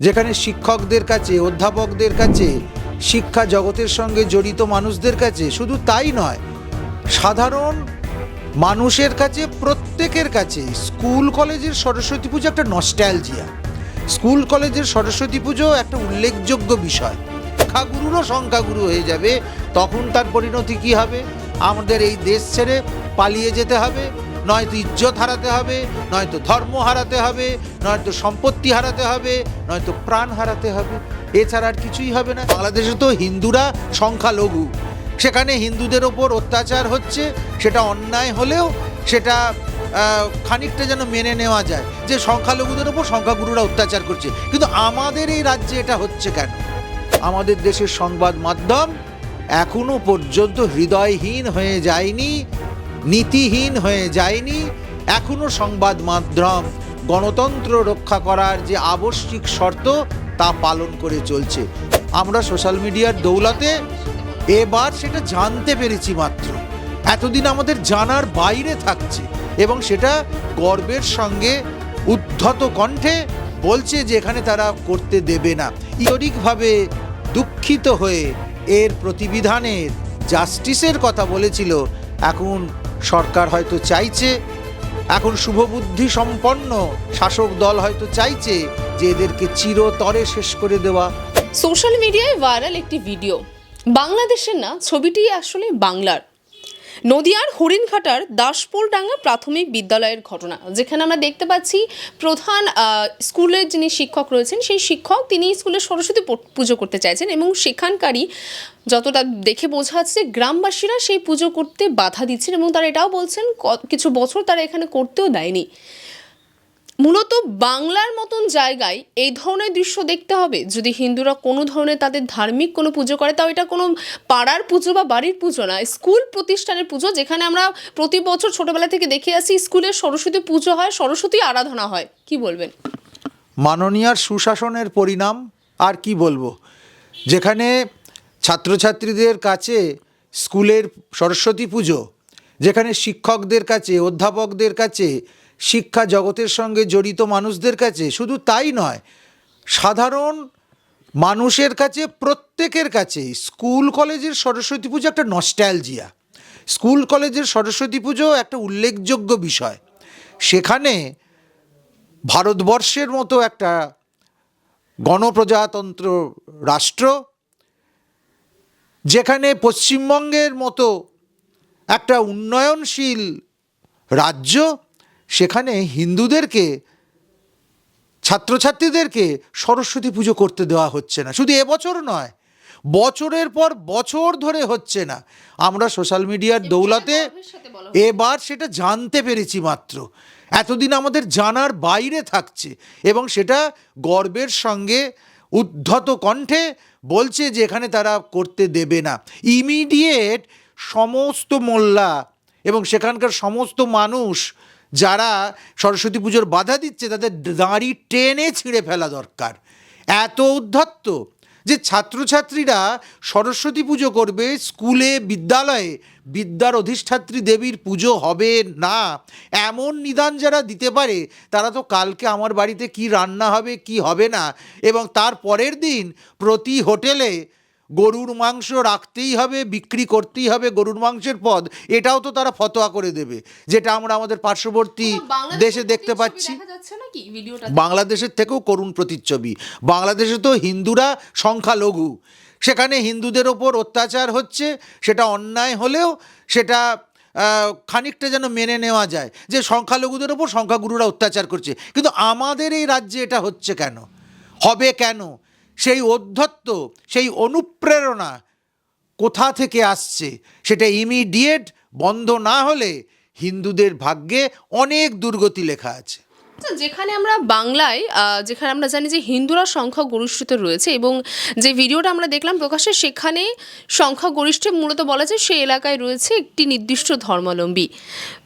যেখানে শিক্ষকদের কাছে, অধ্যাপকদের কাছে, শিক্ষা জগতের সঙ্গে জড়িত মানুষদের কাছে, শুধু তাই নয়, সাধারণ মানুষের কাছে, প্রত্যেকের কাছে স্কুল কলেজের সরস্বতী পুজো একটা নস্টালজিয়া। স্কুল কলেজের সরস্বতী পুজো একটা উল্লেখযোগ্য বিষয়। সংখ্যাগুরুরও সংখ্যাগুরু হয়ে যাবে, তখন তার পরিণতি কী হবে? আমাদের এই দেশ ছেড়ে পালিয়ে যেতে হবে, নয়তো ইজ্জত হারাতে হবে, নয়তো ধর্ম হারাতে হবে, নয়তো সম্পত্তি হারাতে হবে, নয়তো প্রাণ হারাতে হবে। এছাড়া আর কিছুই হবে না। বাংলাদেশে তো হিন্দুরা সংখ্যালঘু, সেখানে হিন্দুদের ওপর অত্যাচার হচ্ছে, সেটা অন্যায় হলেও সেটা খানিকটা যেন মেনে নেওয়া যায় যে সংখ্যালঘুদের ওপর সংখ্যাগুরুরা অত্যাচার করছে। কিন্তু আমাদের এই রাজ্যে এটা হচ্ছে কেন? আমাদের দেশের সংবাদ মাধ্যম এখনো পর্যন্ত হৃদয়হীন হয়ে যায়নি, নীতিহীন হয়ে যায়নি। এখনো সংবাদ মাধ্যম গণতন্ত্র রক্ষা করার যে আবশ্যিক শর্ত তা পালন করে চলছে। আমরা সোশ্যাল মিডিয়ার দৌলতে এবার সেটা জানতে পেরেছি মাত্র। এতদিন আমাদের জানার বাইরে থাকছে এবং সেটা গর্বের সঙ্গে উদ্ধত কণ্ঠে বলছে যে এখানে তারা করতে দেবে না। ইতরিকভাবে দুঃখিত হয়ে এর প্রতিবিধানের জাস্টিসের কথা বলেছিল। এখন সরকার হয়তো চাইছে, এখন শুভবুদ্ধি সম্পন্ন শাসক দল হয়তো চাইছে যে এদেরকে চিরতরে শেষ করে দেওয়া। সোশ্যাল মিডিয়ায় ভাইরাল একটি ভিডিও, বাংলাদেশের না, ছবিটি আসলে বাংলার। নদিয়ার হরিণঘাটার দাসপুরডাঙ্গা প্রাথমিক বিদ্যালয়ের ঘটনা, যেখানে আমরা দেখতে পাচ্ছি প্রধান স্কুলের যিনি শিক্ষক রয়েছেন, সেই শিক্ষক তিনি স্কুলে সরস্বতী পুজো করতে চাইছেন এবং সেখানকারই যতটা দেখে বোঝা যাচ্ছে গ্রামবাসীরা সেই পুজো করতে বাধা দিচ্ছেন এবং তারা এটাও বলছেন কিছু বছর তারা এখানে করতেও দেয়নি। মূলত বাংলার মতন জায়গায় এই ধরনের দৃশ্য দেখতে হবে। যদি হিন্দুরা কোনো ধরনের তাদের ধার্মিক কোনো পুজো করে, তাও এটা কোনো পাড়ার পুজো বা বাড়ির পুজো না, স্কুল প্রতিষ্ঠানের পুজো, যেখানে আমরা প্রতি বছর ছোটবেলা থেকে দেখে আসি স্কুলের সরস্বতী পুজো হয়, সরস্বতী আরাধনা হয়। কি বলবেন? মাননীয়ার সুশাসনের পরিণাম। আর কি বলবো? যেখানে ছাত্রছাত্রীদের কাছে স্কুলের সরস্বতী পুজো, যেখানে শিক্ষকদের কাছে, অধ্যাপকদের কাছে, শিক্ষা জগতের সঙ্গে জড়িত মানুষদের কাছে, শুধু তাই নয়, সাধারণ মানুষের কাছে, প্রত্যেকের কাছে স্কুল কলেজের সরস্বতী পুজো একটা নস্টালজিয়া। স্কুল কলেজের সরস্বতী পুজো একটা উল্লেখযোগ্য বিষয়। সেখানে ভারতবর্ষের মতো একটা গণপ্রজাতন্ত্র রাষ্ট্র, যেখানে পশ্চিমবঙ্গের মতো একটা উন্নয়নশীল রাজ্য, সেখানে হিন্দুদেরকে, ছাত্রছাত্রীদেরকে সরস্বতী পুজো করতে দেওয়া হচ্ছে না। শুধু এবছর নয়, বছরের পর বছর ধরে হচ্ছে না। আমরা সোশ্যাল মিডিয়ার দৌলতে এবার সেটা জানতে পেরেছি মাত্র। এতদিন আমাদের জানার বাইরে থাকছে এবং সেটা গর্বের সঙ্গে উদ্ধত কণ্ঠে বলছে যে এখানে তারা করতে দেবে না। ইমিডিয়েট সমস্ত মোল্লা এবং সেখানকার সমস্ত মানুষ যারা সরস্বতী পুজোর বাধা দিচ্ছে, তাদের দাঁড়ি টেনে ছিঁড়ে ফেলা দরকার। এত উদ্ধত্ত যে ছাত্রছাত্রীরা সরস্বতী পুজো করবে, স্কুলে বিদ্যালয়ে বিদ্যার অধিষ্ঠাত্রী দেবীর পুজো হবে না, এমন নিদান যারা দিতে পারে, তারা তো কালকে আমার বাড়িতে কি রান্না হবে, কি হবে না, এবং তার পরের দিন প্রতি হোটেলে গরুর মাংস রাখতেই হবে, বিক্রি করতেই হবে গরুর মাংসের পদ, এটাও তো তারা ফতোয়া করে দেবে, যেটা আমরা আমাদের পার্শ্ববর্তী দেশে দেখতে পাচ্ছি। বাংলাদেশের থেকেও করুণ প্রতিচ্ছবি। বাংলাদেশে তো হিন্দুরা সংখ্যালঘু, সেখানে হিন্দুদের ওপর অত্যাচার হচ্ছে, সেটা অন্যায় হলেও সেটা খানিকটা যেন মেনে নেওয়া যায় যে সংখ্যালঘুদের ওপর সংখ্যাগুরুরা অত্যাচার করছে। কিন্তু আমাদের এই রাজ্যে এটা হচ্ছে কেন? হবে কেন? সেই ঔদ্ধত্য, সেই অনুপ্রেরণা কোথা থেকে আসছে? সেটা ইমিডিয়েট বন্ধ না হলে হিন্দুদের ভাগ্যে অনেক দুর্গতি লেখা আছে। যেখানে আমরা বাংলায়, যেখানে আমরা জানি যে হিন্দুরা সংখ্যাগরিষ্ঠতে রয়েছে এবং যে ভিডিওটা আমরা দেখলাম প্রকাশ্যে, সেখানে সংখ্যাগরিষ্ঠ মূলত বলা যায় সেই এলাকায় রয়েছে একটি নির্দিষ্ট ধর্মাবলম্বী।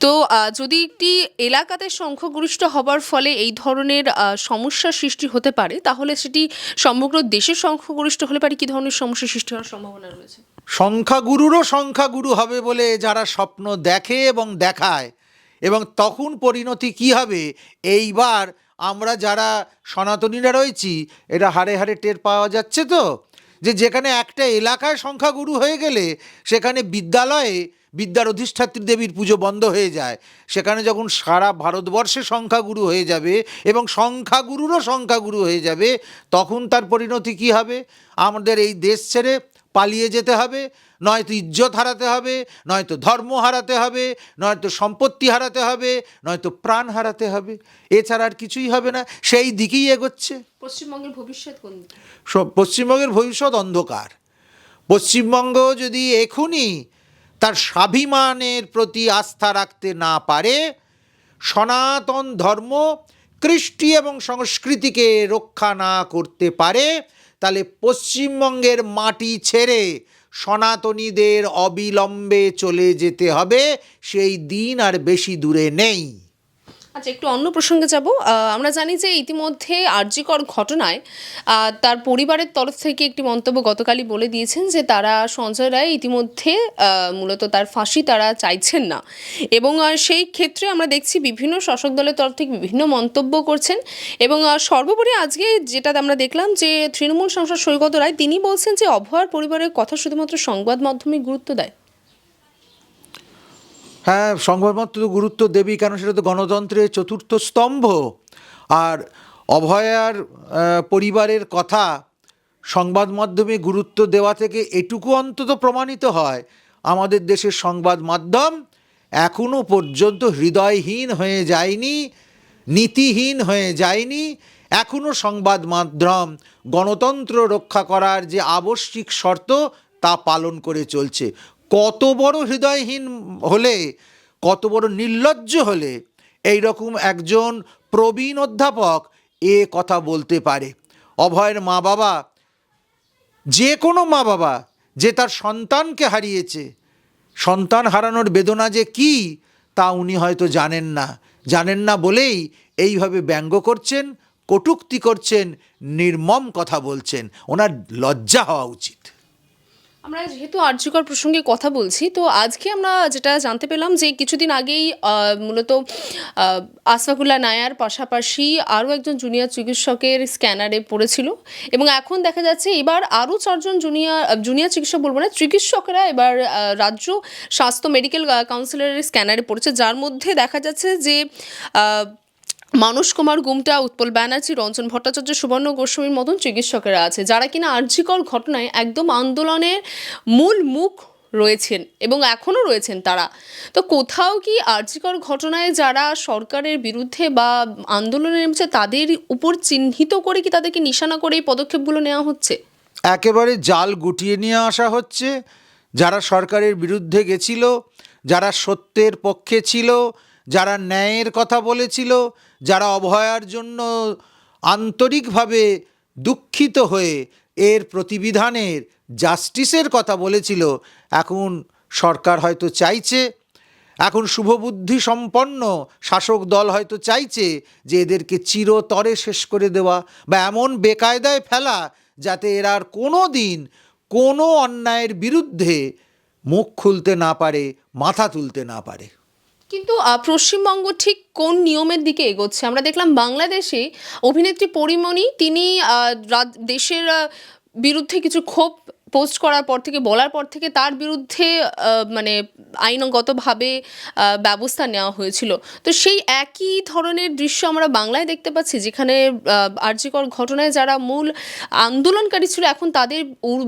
তো যদি একটি এলাকাতে সংখ্যাগরিষ্ঠ হবার ফলে এই ধরনের সমস্যার সৃষ্টি হতে পারে, তাহলে সেটি সমগ্র দেশের সংখ্যাগরিষ্ঠ হলে পারে কী ধরনের সমস্যার সৃষ্টি হওয়ার সম্ভাবনা রয়েছে? সংখ্যাগুরুরও সংখ্যাগুরু হবে বলে যারা স্বপ্ন দেখে এবং দেখায়, এবং তখন পরিণতি কি হবে এইবার আমরা যারা সনাতনীরা রয়েছি এটা হাড়ে হাড়ে টের পাওয়া যাচ্ছে তো, যে যেখানে একটা এলাকায় সংখ্যাগুরু হয়ে গেলে সেখানে বিদ্যালয়ে বিদ্যার অধিষ্ঠাত্রী দেবীর পুজো বন্ধ হয়ে যায়, সেখানে যখন সারা ভারতবর্ষে সংখ্যাগুরু হয়ে যাবে এবং সংখ্যাগুরুরও সংখ্যাগুরু হয়ে যাবে, তখন তার পরিণতি কী হবে? আমাদের এই দেশ ছেড়ে পালিয়ে যেতে হবে, নয়তো ইজ্জত হারাতে হবে, নয়তো ধর্ম হারাতে হবে, নয়তো সম্পত্তি হারাতে হবে, নয়তো প্রাণ হারাতে হবে, এছাড়া আর কিছুই হবে না। সেই দিকেই এগোচ্ছে পশ্চিমবঙ্গের ভবিষ্যৎ কোন দিকে? পশ্চিমবঙ্গের ভবিষ্যৎ অন্ধকার। পশ্চিমবঙ্গ যদি এখনই তার স্বাভিমানের প্রতি আস্থা রাখতে না পারে, সনাতন ধর্ম, কৃষ্টি এবং সংস্কৃতিকে রক্ষা না করতে পারে, তাহলে পশ্চিমবঙ্গের মাটি ছেড়ে সনাতনীদের অবিলম্বে চলে যেতে হবে। সেই দিন আর বেশি দূরে নেই। আচ্ছা, একটু অন্য প্রসঙ্গে যাব। আমরা জানি যে ইতিমধ্যে আরজিকর ঘটনায় তার পরিবারের তরফ থেকে একটি মন্তব্য গতকালই বলে দিয়েছেন যে তারা সঞ্জয় রায় ইতিমধ্যে মূলত তার ফাঁসি তারা চাইছেন না, এবং সেই ক্ষেত্রে আমরা দেখছি বিভিন্ন শাসক দলের তরফ থেকে বিভিন্ন মন্তব্য করছেন, এবং সর্বোপরি আজকে যেটা আমরা দেখলাম যে তৃণমূল সাংসদ সৈকত রায় তিনি বলছেন যে অভয়ার পরিবারের কথা শুধুমাত্র সংবাদ মাধ্যমে গুরুত্ব দেয়। হ্যাঁ, সংবাদমাত্র তো গুরুত্ব দেবেই, কেন সেটা তো গণতন্ত্রের চতুর্থ স্তম্ভ। আর অভয়ার পরিবারের কথা সংবাদ মাধ্যমে গুরুত্ব দেওয়া থেকে এটুকু অন্তত প্রমাণিত হয়, আমাদের দেশের সংবাদ মাধ্যম এখনও পর্যন্ত হৃদয়হীন হয়ে যায়নি, নীতিহীন হয়ে যায়নি। এখনও সংবাদ মাধ্যম গণতন্ত্র রক্ষা করার যে আবশ্যিক শর্ত তা পালন করে চলছে। কত বড় হৃদয়হীন হলে, কত বড় নির্লজ্জ হলে এই রকম একজন প্রবীণ অধ্যাপক এ কথা বলতে পারে? অভয়ের মা বাবা, যে কোনো মা বাবা যে তার সন্তানকে হারিয়েছে, সন্তান হারানোর বেদনা যে কী তা উনি হয়তো জানেন না বলেই এইভাবে ব্যঙ্গ করছেন, কটূক্তি করছেন, নির্মম কথা বলছেন। ওনার লজ্জা হওয়া উচিত। আমরা যেহেতু আরজিকর প্রসঙ্গে কথা বলছি, তো আজকে আমরা যেটা জানতে পেলাম যে কিছুদিন আগেই মূলত আশফাকুল্লাহ নায়ার পাশাপাশি আরও একজন জুনিয়র চিকিৎসকের স্ক্যানারে পড়েছিল, এবং এখন দেখা যাচ্ছে এবার আরও 4 জন জুনিয়র চিকিৎসক বলবো না, চিকিৎসকরা এবার রাজ্য স্বাস্থ্য মেডিকেল কাউন্সিলের স্ক্যানারে পড়েছে, যার মধ্যে দেখা যাচ্ছে যে মানস কুমার গুমটা, উৎপল ব্যানার্জি, রঞ্জন ভট্টাচার্য, সুবর্ণ গোস্বামীর মতন চিকিৎসকেরা আছে যারা কিনা আরজিকর ঘটনায় একদম আন্দোলনের মূল মুখ রয়েছেন এবং এখনও রয়েছেন তারা। তো কোথাও কি আরজিকর ঘটনায় যারা সরকারের বিরুদ্ধে বা আন্দোলনে নেমেছে তাদের উপর চিহ্নিত করে কি তাদেরকে নিশানা করে এই পদক্ষেপগুলো নেওয়া হচ্ছে? একেবারে জাল গুটিয়ে নিয়ে আসা হচ্ছে। যারা সরকারের বিরুদ্ধে গেছিল, যারা সত্যের পক্ষে ছিল, যারা ন্যায়ের কথা বলেছিল, যারা অভয়ার জন্য আন্তরিকভাবে দুঃখিত হয়ে এর প্রতিবিধানের জাস্টিসের কথা বলেছিল, এখন সরকার হয়তো চাইছে, এখন শুভবুদ্ধি সম্পন্ন শাসক দল হয়তো চাইছে যে এদেরকে চিরতরে শেষ করে দেওয়া বা এমন বেকায়দায় ফেলা যাতে এরা আর কোনো দিন কোনো অন্যায়ের বিরুদ্ধে মুখ খুলতে না পারে, মাথা তুলতে না পারে। কিন্তু পশ্চিমবঙ্গ ঠিক কোন নিয়মের দিকে এগোচ্ছে? আমরা দেখলাম বাংলাদেশে অভিনেত্রী পরিমণি তিনি দেশের বিরুদ্ধে কিছু ক্ষোভ পোস্ট করার পর থেকে, বলার পর থেকে তার বিরুদ্ধে মানে আইনগতভাবে ব্যবস্থা নেওয়া হয়েছিল। তো সেই একই ধরনের দৃশ্য আমরা বাংলায় দেখতে পাচ্ছি, যেখানে আরজিকর ঘটনায় যারা মূল আন্দোলনকারী ছিল এখন তাদের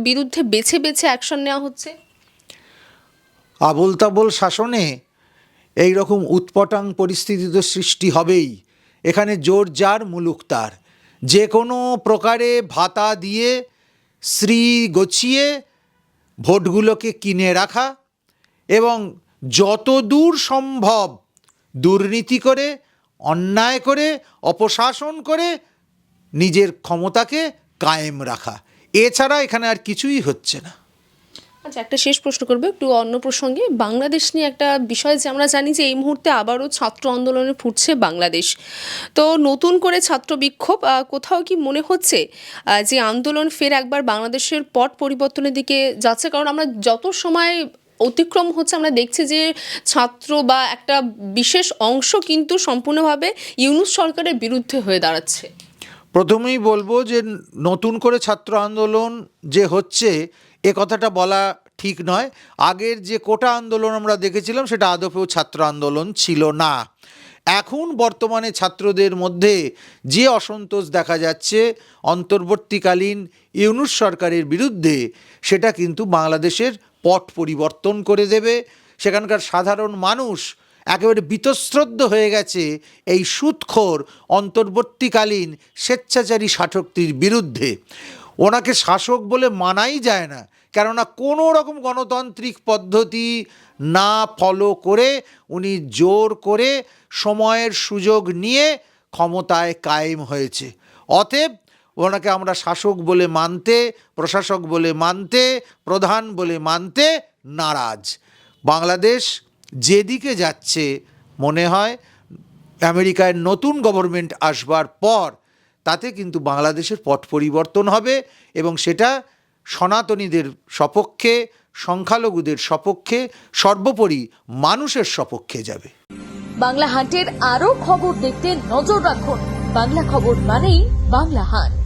বিরুদ্ধে বেছে বেছে অ্যাকশন নেওয়া হচ্ছে। আবোল তাবোল শাসনে এই রকম উৎপটাং পরিস্থিতি তো সৃষ্টি হবেই। এখানে জোর যার মুলুক তার, যে কোনো প্রকারে ভাতা দিয়ে শ্রী গছিয়ে ভোটগুলোকে কিনে রাখা এবং যত দূর সম্ভব দুর্নীতি করে, অন্যায় করে, অপশাসন করে নিজের ক্ষমতাকে কায়েম রাখা, এছাড়া এখানে আর কিছুই হচ্ছে না। আচ্ছা, একটা শেষ প্রশ্ন করবো একটু অন্য প্রসঙ্গে। বাংলাদেশ নিয়ে একটা বিষয়, যে আমরা জানি যে এই মুহূর্তে আবারও ছাত্র আন্দোলনে ফুটছে বাংলাদেশ, তো নতুন করে ছাত্র বিক্ষোভ, কোথাও কি মনে হচ্ছে যে আন্দোলন ফের একবার বাংলাদেশের পট পরিবর্তনের দিকে যাচ্ছে? কারণ আমরা যত সময় অতিক্রম হচ্ছে, আমরা দেখছি যে ছাত্র বা একটা বিশেষ অংশ কিন্তু সম্পূর্ণভাবে ইউনূস সরকারের বিরুদ্ধে হয়ে দাঁড়াচ্ছে। প্রথমেই বলবো যে নতুন করে ছাত্র আন্দোলন যে হচ্ছে এ কথাটা বলা ঠিক নয়। আগের যে কোটা আন্দোলন আমরা দেখেছিলাম সেটা আদপেও ছাত্র আন্দোলন ছিল না। এখন বর্তমানে ছাত্রদের মধ্যে যে অসন্তোষ দেখা যাচ্ছে অন্তর্বর্তীকালীন ইউনূস সরকারের বিরুদ্ধে, সেটা কিন্তু বাংলাদেশের পট পরিবর্তন করে দেবে। সেখানকার সাধারণ মানুষ একেবারে বীতশ্রদ্ধ হয়ে গেছে এই সুদখোর অন্তর্বর্তীকালীন স্বেচ্ছাচারী শাসকটির বিরুদ্ধে। ওনাকে শাসক বলে মানাই যায় না, কেননা কোনো রকম গণতান্ত্রিক পদ্ধতি না ফলো করে উনি জোর করে সময়ের সুযোগ নিয়ে ক্ষমতায় কায়েম হয়েছে। অতএব ওনাকে আমরা শাসক বলে মানতে, প্রশাসক বলে মানতে, প্রধান বলে মানতে নারাজ। বাংলাদেশ যেদিকে যাচ্ছে মনে হয় আমেরিকায় নতুন গভর্নমেন্ট আসবার পর তাতে কিন্তু বাংলাদেশের পট পরিবর্তন হবে এবং সেটা সনাতনীদের সপক্ষে, সংখ্যালঘুদের সপক্ষে, সর্বোপরি মানুষের সপক্ষে যাবে। বাংলা হান্টের আরও খবর দেখতে নজর রাখুন। বাংলা খবর মানেই বাংলা হান্ট।